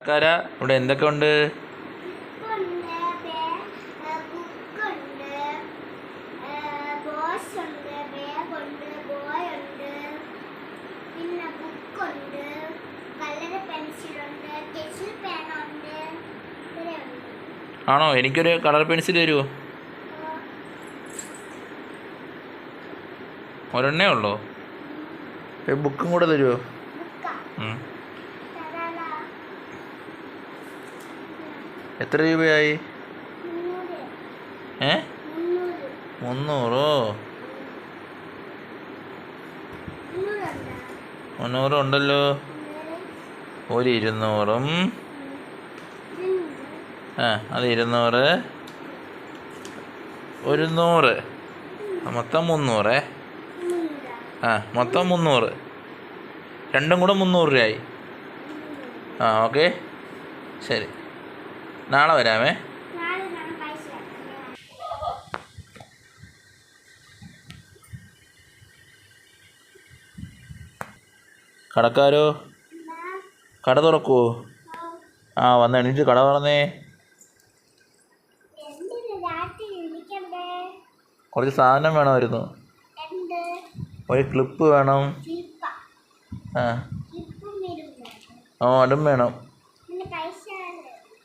കാര ഇവിടെ എന്തൊക്കെ ഉണ്ട്? ആണോ? എനിക്കൊരു കളർ പെൻസിൽ തരുമോ? ഒരെണ്ണേ ഉള്ളോ? ബുക്കും കൂടെ തരുമോ? എത്ര രൂപയായി? 300? 300 ഉണ്ടല്ലോ. ഒരു 200ഉം അത് 200, ഒരു 100, മൊത്തം 300. മൊത്തം 300. രണ്ടും കൂടെ 300 രൂപയായി. ഓക്കെ, ശരി, നാളെ വരാമേ. കടക്കാരോ, കട തുറക്കുവോ? വന്ന് എണീറ്റ് കട തുറന്നേ. കുറച്ച് സാധനം വേണമായിരുന്നു. ഒരു ക്ലിപ്പ് വേണം. അതും വേണം.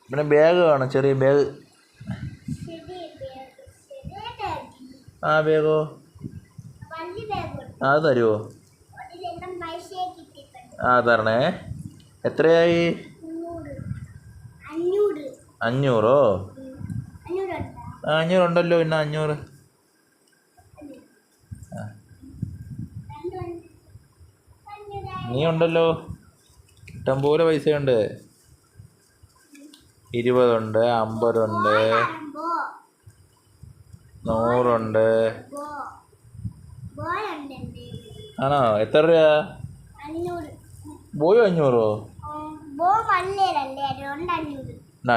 പിന്നെ ബാഗ് വേണം, ചെറിയ ബാഗ്. ബാഗോ? അത് തരുമോ? തരണേ. എത്രയായി? 500? 500 ഉണ്ടല്ലോ. പിന്നെ 500. നീ ഉണ്ടല്ലോ, ഇഷ്ടംപോലെ പൈസയുണ്ട്. 20 ഉണ്ട്, 50 ഉണ്ട്, 100 ഉണ്ട്. ആണോ? എത്ര രൂപ? ബോയ് 500?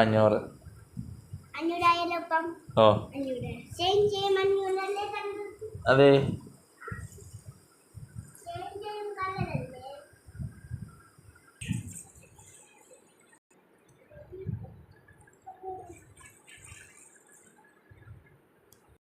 500. അതെ.